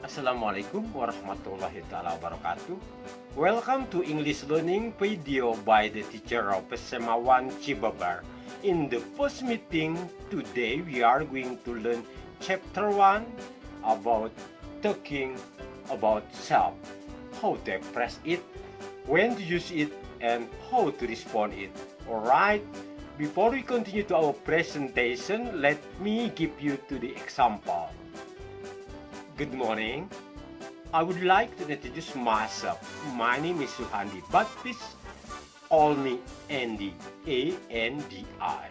Assalamualaikum warahmatullahi wabarakatuh. Welcome to English learning video by the teacher of SMA 1 Cibabar. In the first meeting today we are going to learn chapter 1 about talking about self. How to express it, when to use it, and how to respond it. Alright, before we continue to our presentation, let me give you to the example. Good morning. I would like to introduce myself. My name is Suhandi, but please call me Andy, A-N-D-I.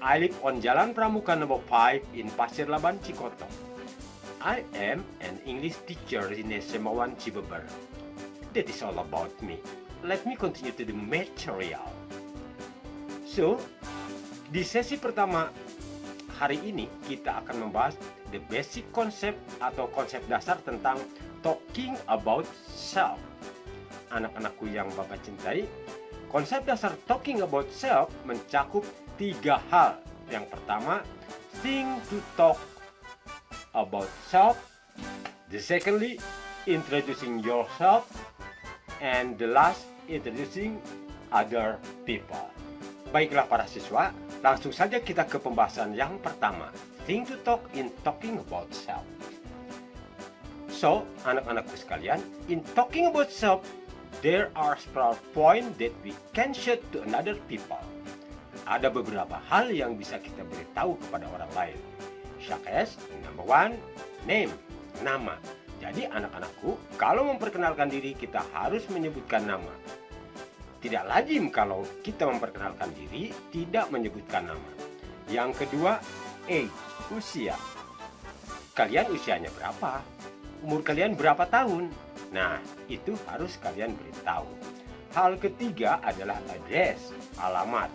I live on Jalan Pramuka number 5 in Pasir Laban, Cikoto. I am an English teacher in SMA 1 Cibabar. That is all about me. Let me continue to the material. So, di sesi pertama hari ini kita akan membahas the basic concept atau konsep dasar tentang talking about self. Anak-anakku yang Bapak cintai, konsep dasar talking about self mencakup 3 hal. Yang pertama, think to talk about self. The secondly, introducing yourself. And the last, introducing other people. Baiklah para siswa, langsung saja kita ke pembahasan yang pertama. Think to talk in talking about self. So, anak-anakku sekalian, in talking about self, there are several points that we can share to another people. Ada beberapa hal yang bisa kita beritahu kepada orang lain. Such as, number 1, name, nama. Jadi anak-anakku, kalau memperkenalkan diri kita harus menyebutkan nama. Tidak lazim kalau kita memperkenalkan diri tidak menyebutkan nama. Yang kedua, age, usia. Kalian usianya berapa? Umur kalian berapa tahun? Nah, itu harus kalian beritahu. Hal ketiga adalah address, alamat.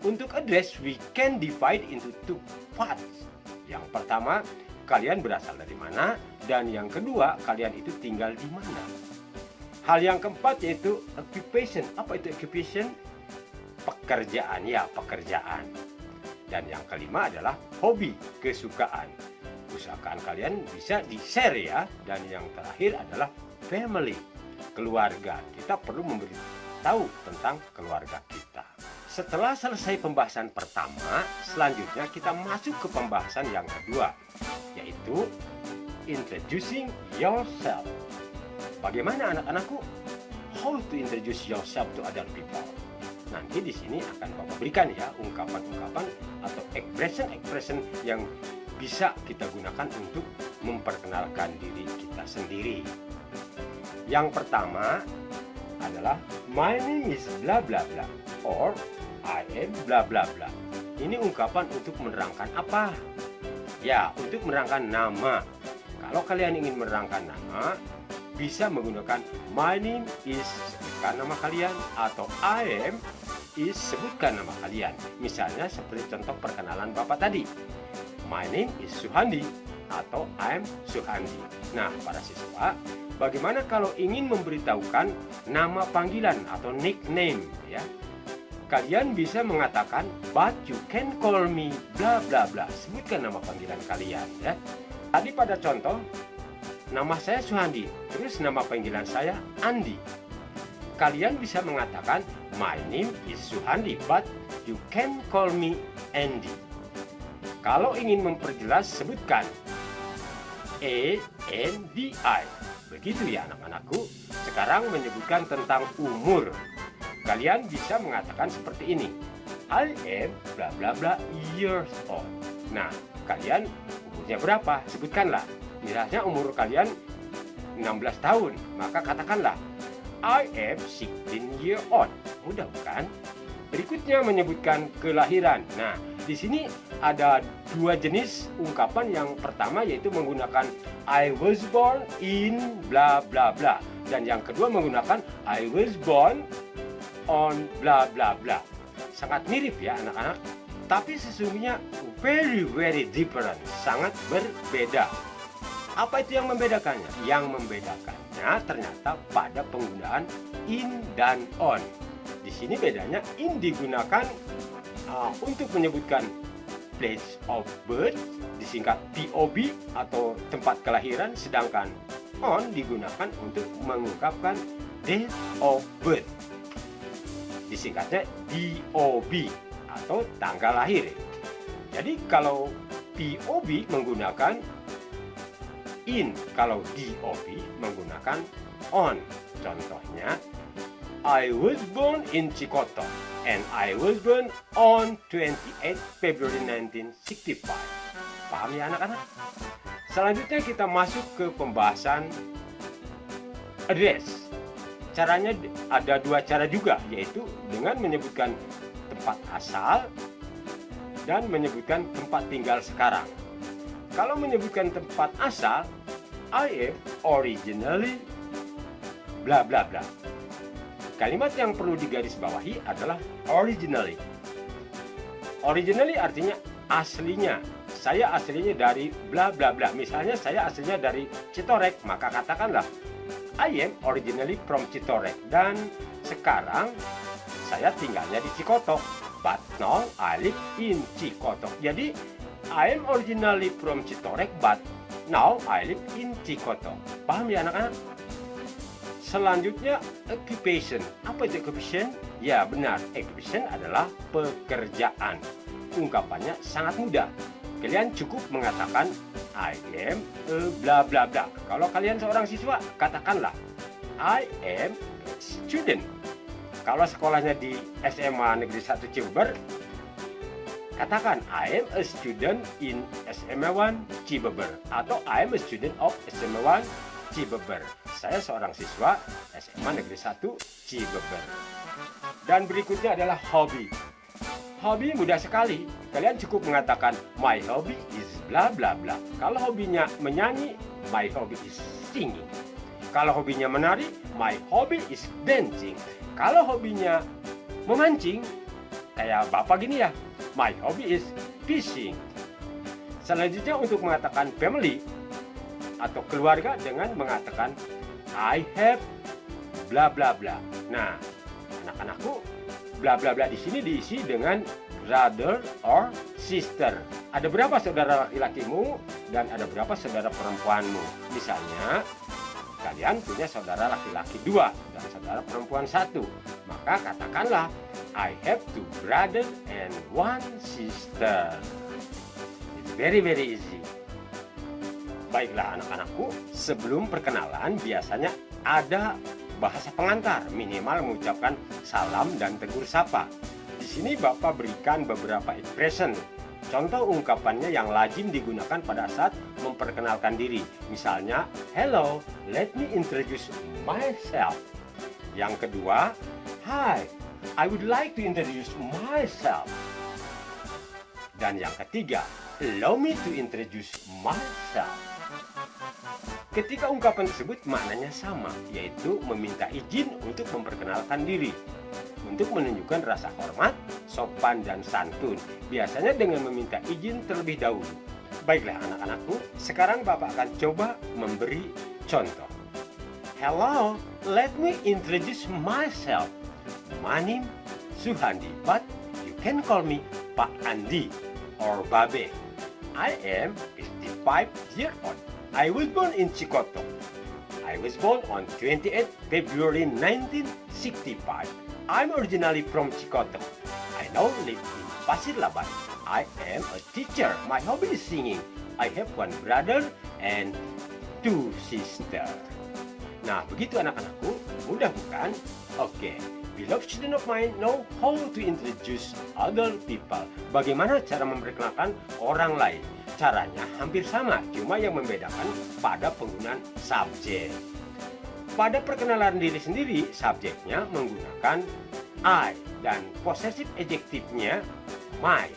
Untuk address, we can divide into 2 parts. Yang pertama, kalian berasal dari mana? Dan yang kedua, kalian itu tinggal di mana? Hal yang keempat yaitu occupation. Apa itu occupation? Pekerjaan, ya, pekerjaan. Dan yang kelima adalah hobi, kesukaan. Usahakan kalian bisa di-share ya. Dan yang terakhir adalah family, keluarga. Kita perlu memberitahu tentang keluarga kita. Setelah selesai pembahasan pertama, selanjutnya kita masuk ke pembahasan yang kedua, yaitu introducing yourself. Bagaimana anak-anakku? How to introduce yourself to other people? Nanti di sini akan Bapak berikan ya ungkapan-ungkapan atau expression yang bisa kita gunakan untuk memperkenalkan diri kita sendiri. Yang pertama adalah my name is bla bla bla or I am bla bla bla. Ini ungkapan untuk menerangkan apa? Ya, untuk menerangkan nama. Kalau kalian ingin menerangkan nama, bisa menggunakan my name is, sebutkan nama kalian, atau I am is, sebutkan nama kalian. Misalnya seperti contoh perkenalan Bapak tadi. My name is Suhandi atau I am Suhandi. Nah, para siswa, bagaimana kalau ingin memberitahukan nama panggilan atau nickname ya? Kalian bisa mengatakan but you can call me bla bla bla. Sebutkan nama panggilan kalian ya. Tadi pada contoh, nama saya Suhandi, terus nama panggilan saya Andi. Kalian bisa mengatakan my name is Suhandi, but you can call me Andy. Kalau ingin memperjelas, sebutkan A-N-D-I. Begitu ya anak-anakku. Sekarang menyebutkan tentang umur. Kalian bisa mengatakan seperti ini. I am bla bla bla years old. Nah, kalian umurnya berapa? Sebutkanlah. Misalnya umur kalian 16 tahun, maka katakanlah I am 16 year old. Mudah bukan? Berikutnya menyebutkan kelahiran. Nah, di sini ada 2 jenis ungkapan. Yang pertama yaitu menggunakan I was born in bla bla bla. Dan yang kedua menggunakan I was born on bla bla bla. Sangat mirip ya anak-anak, tapi sesungguhnya very different, sangat berbeda. Apa itu yang membedakannya? Yang membedakannya ternyata pada penggunaan in dan on. Di sini bedanya in digunakan untuk menyebutkan place of birth disingkat POB atau tempat kelahiran, sedangkan on digunakan untuk mengungkapkan date of birth disingkatnya DOB atau tanggal lahir. Jadi kalau POB menggunakan in, kalau DOB menggunakan on. Contohnya, I was born in Cikoto and I was born on 28 February 1965. Paham ya anak-anak? Selanjutnya kita masuk ke pembahasan address. Caranya ada dua cara juga, yaitu dengan menyebutkan tempat asal dan menyebutkan tempat tinggal sekarang. Kalau menyebutkan tempat asal, I am originally bla bla bla. Kalimat yang perlu digarisbawahi adalah originally. Originally artinya aslinya. Saya aslinya dari bla bla bla. Misalnya saya aslinya dari Citorek, maka katakanlah I am originally from Citorek, dan sekarang saya tinggalnya di Cikoto. But now I live in Cikoto. Jadi I am originally from Citorek, but now I live in Cikoto. Paham ya anak-anak? Selanjutnya occupation. Apa itu occupation? Ya benar, occupation adalah pekerjaan. Ungkapannya sangat mudah. Kalian cukup mengatakan I am a bla bla bla. Kalau kalian seorang siswa, katakanlah I am a student. Kalau sekolahnya di SMA Negeri 1 Cibeber, katakan I am a student in SMA 1 Cibeber atau I am a student of SMA 1 Cibeber. Saya seorang siswa SMA Negeri 1 Cibeber. Dan berikutnya adalah hobi. Hobi mudah sekali. Kalian cukup mengatakan my hobby is bla bla bla. Kalau hobinya menyanyi, my hobby is singing. Kalau hobinya menari, my hobby is dancing. Kalau hobinya memancing, kayak bapak gini ya, my hobby is fishing. Selanjutnya untuk mengatakan family atau keluarga dengan mengatakan I have bla bla bla. Nah, anak-anakku, bla bla bla di sini diisi dengan brother or sister. Ada berapa saudara laki-lakimu dan ada berapa saudara perempuanmu? Misalnya, kalian punya saudara laki-laki 2 dan saudara perempuan 1. Maka katakanlah I have 2 brother and 1 sister. It's very easy. Baiklah anak-anakku, sebelum perkenalan biasanya ada bahasa pengantar, minimal mengucapkan salam dan tegur sapa. Di sini Bapak berikan beberapa expression. Contoh ungkapannya yang lazim digunakan pada saat memperkenalkan diri. Misalnya, hello, let me introduce myself. Yang kedua, hi, I would like to introduce myself. Dan yang ketiga, allow me to introduce myself. Ketika ungkapan tersebut maknanya sama, yaitu meminta izin untuk memperkenalkan diri, untuk menunjukkan rasa hormat, sopan, dan santun, biasanya dengan meminta izin terlebih dahulu. Baiklah anak-anakku, sekarang Bapak akan coba memberi contoh. Hello, let me introduce myself. My name Suhandi, but you can call me Pak Andi or Babe. I am 55 years old. I was born in Cikoto. I was born on 28 February 1965. I'm originally from Cikoto. I now live in Pasir Laban. I am a teacher. My hobby is singing. I have 1 brother and 2 sisters. Nah, begitu anak-anakku, mudah bukan? Oke, beloved student of mine know how to introduce other people. Bagaimana cara memperkenalkan orang lain? Caranya hampir sama, cuma yang membedakan pada penggunaan subjek. Pada perkenalan diri sendiri, subjeknya menggunakan I dan possessive adjektifnya my.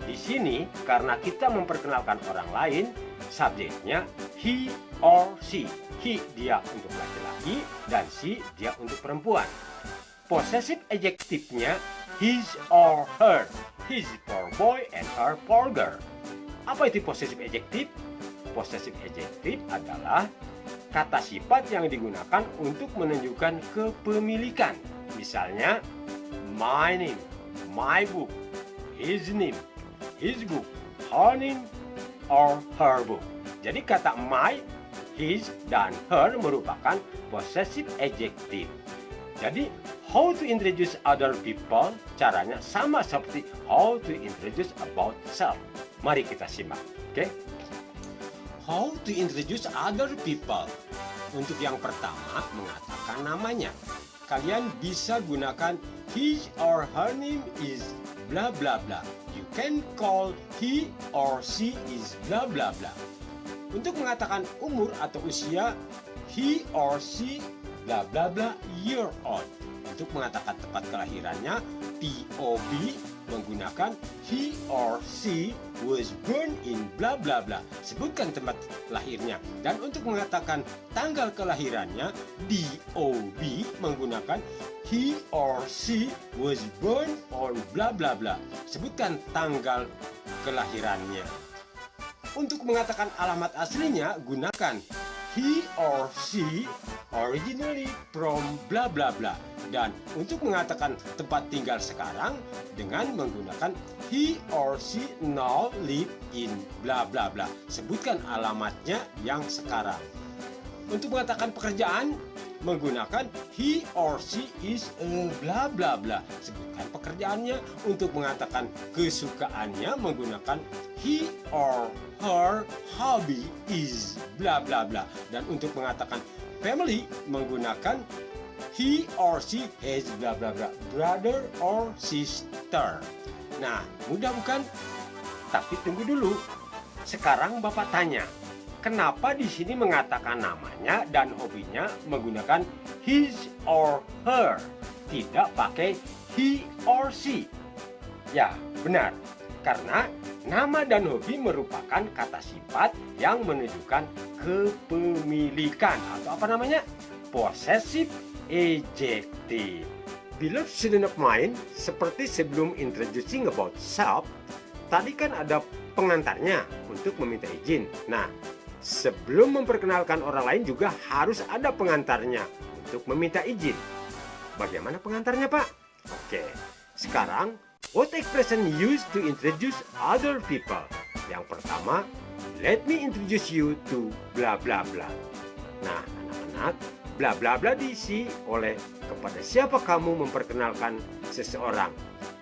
Di sini karena kita memperkenalkan orang lain, subjeknya he or she. He dia untuk laki-laki dan she dia untuk perempuan. Possessive adjektifnya his or her. His for boy and her for girl. Apa itu possessive adjective? Possessive adjective adalah kata sifat yang digunakan untuk menunjukkan kepemilikan. Misalnya, my name, my book, his name, his book, her name or her book. Jadi kata my, his, dan her merupakan possessive adjective. Jadi how to introduce other people caranya sama seperti how to introduce about self. Mari kita simak, oke? How to introduce other people. Untuk yang pertama, mengatakan namanya. Kalian bisa gunakan his or her name is bla bla bla. You can call he or she is bla bla bla. Untuk mengatakan umur atau usia, he or she bla bla bla year old. Untuk mengatakan tempat kelahirannya, POB, menggunakan he or she was born in bla bla bla. Sebutkan tempat lahirnya. Dan untuk mengatakan tanggal kelahirannya, DOB, menggunakan he or she was born on bla bla bla. Sebutkan tanggal kelahirannya. Untuk mengatakan alamat aslinya, gunakan he or she originally from bla bla bla. Dan untuk mengatakan tempat tinggal sekarang dengan menggunakan he or she now live in bla bla bla. Sebutkan alamatnya yang sekarang. Untuk mengatakan pekerjaan menggunakan he or she is a bla bla bla. Sebutkan pekerjaannya. Untuk mengatakan kesukaannya menggunakan he or her hobby is bla bla bla. Dan untuk mengatakan family menggunakan he or she has bla bla bla, brother or sister. Nah, mudah bukan? Tapi tunggu dulu. Sekarang Bapak tanya, kenapa di sini mengatakan namanya dan hobinya menggunakan his or her, tidak pakai he or she? Ya, benar. Karena nama dan hobi merupakan kata sifat yang menunjukkan kepemilikan atau apa namanya? Possessive adjective. Beloved student of mine, seperti sebelum introducing about self, tadi kan ada pengantarnya untuk meminta izin. Nah, sebelum memperkenalkan orang lain juga harus ada pengantarnya untuk meminta izin. Bagaimana pengantarnya, Pak? Oke, sekarang what expression used to introduce other people? Yang pertama, let me introduce you to bla bla bla. Nah, anak-anak, bla bla bla diisi oleh kepada siapa kamu memperkenalkan seseorang.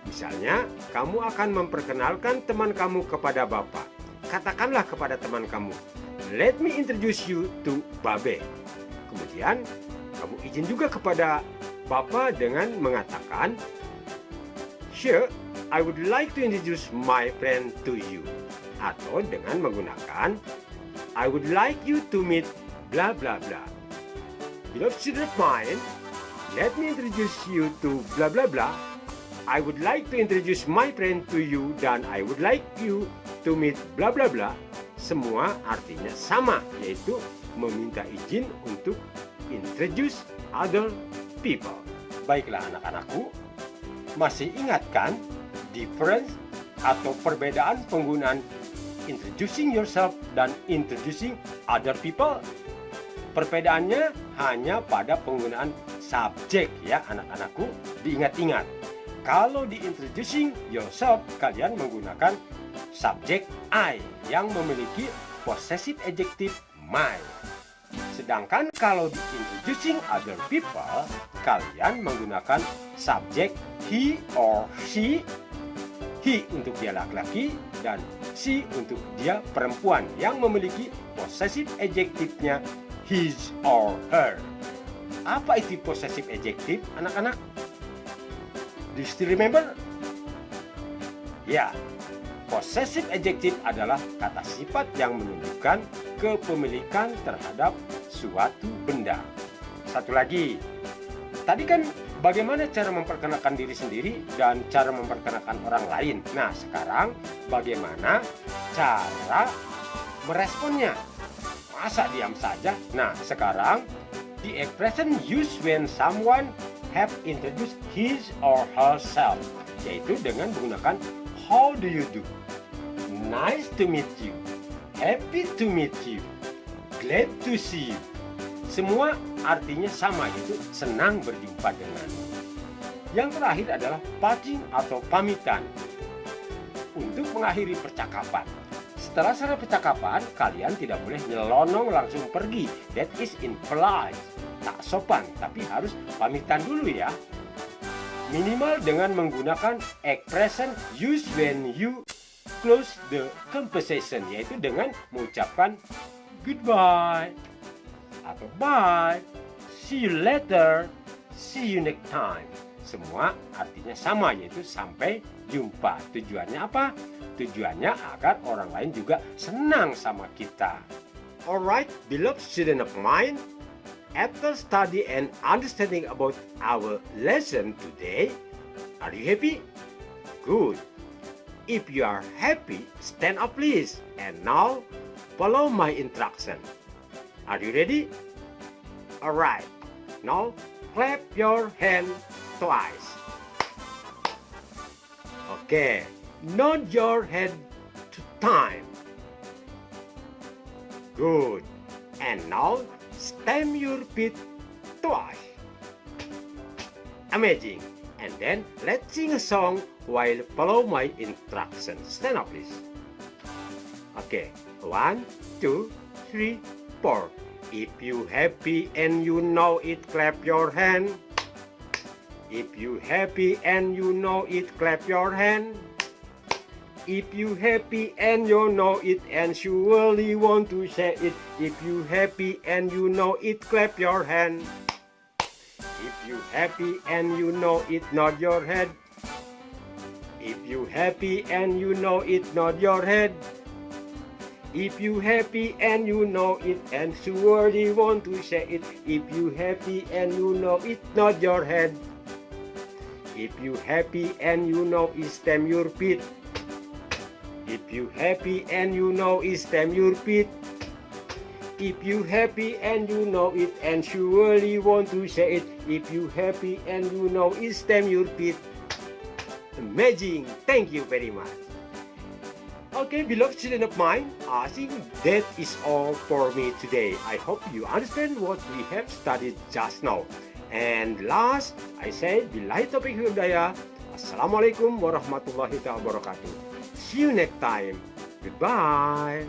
Misalnya, kamu akan memperkenalkan teman kamu kepada Bapak. Katakanlah kepada teman kamu, let me introduce you to Babe. Kemudian, kamu izin juga kepada Bapak dengan mengatakan, sure, I would like to introduce my friend to you. Atau dengan menggunakan, I would like you to meet bla bla bla. Beloved student of mine, let me introduce you to bla bla bla. I would like to introduce my friend to you dan I would like you to meet bla bla bla. Semua artinya sama, yaitu meminta izin untuk introduce other people. Baiklah anak-anakku, masih ingat kan difference atau perbedaan penggunaan introducing yourself dan introducing other people? Perbedaannya hanya pada penggunaan subjek ya anak-anakku, diingat-ingat. Kalau di introducing yourself, kalian menggunakan subjek I yang memiliki possessive adjective my. Sedangkan kalau di introducing other people, kalian menggunakan subjek he or she. He untuk dia laki-laki dan she untuk dia perempuan yang memiliki possessive adjective-nya his or her. Apa itu possessive adjective, anak-anak? Do you still remember? Ya, possessive adjective adalah kata sifat yang menunjukkan kepemilikan terhadap suatu benda. Satu lagi, tadi kan bagaimana cara memperkenalkan diri sendiri dan cara memperkenalkan orang lain. Nah, sekarang bagaimana cara meresponnya? Masa diam saja? Nah, sekarang the expression used when someone have introduced his or herself, yaitu dengan menggunakan how do you do, nice to meet you, happy to meet you, glad to see you. Semua artinya sama, yaitu senang berjumpa denganmu. Yang terakhir adalah parting atau pamitan. untuk mengakhiri percakapan. Setelah selesai percakapan, kalian tidak boleh nyelonong langsung pergi. That is impolite. Tak sopan, tapi harus pamitan dulu ya. Minimal dengan menggunakan expression used when you close the conversation, yaitu dengan mengucapkan goodbye atau bye, see you later, see you next time. Semua artinya sama, yaitu sampai jumpa. Tujuannya apa? Tujuannya agar orang lain juga senang sama kita. Alright, beloved student of mine, after study and understanding about our lesson today, are you happy? Good. If you are happy, stand up please. And now, follow my instruction. Are you ready? Alright. Now, clap your hand twice. Okay. Nod your head 2 times. Good. And now, stamp your feet twice. Amazing. And then, let's sing a song while follow my instructions. Stand up, please. Okay. 1, 2, 3, 4. If you happy and you know it, clap your hand. If you happy and you know it, clap your hand. If you happy and you know it and surely want to say it. If you happy and you know it, clap your hand. If you happy and you know it, nod your head. If you happy and you know it, nod your head. If you happy and you know it and surely want to say it. If you happy and you know it, nod your head. If you happy and you know it, stamp your feet. If you happy and you know it, stamp your feet. If you happy and you know it and surely want to say it. If you happy and you know it, stamp your feet. Amazing! Thank you very much. Okay, beloved student of mine, I think that is all for me today. I hope you understand what we have studied just now. And last, I say, billahi taufiq wal hidayah. Assalamualaikum warahmatullahi wabarakatuh. See you next time. Goodbye.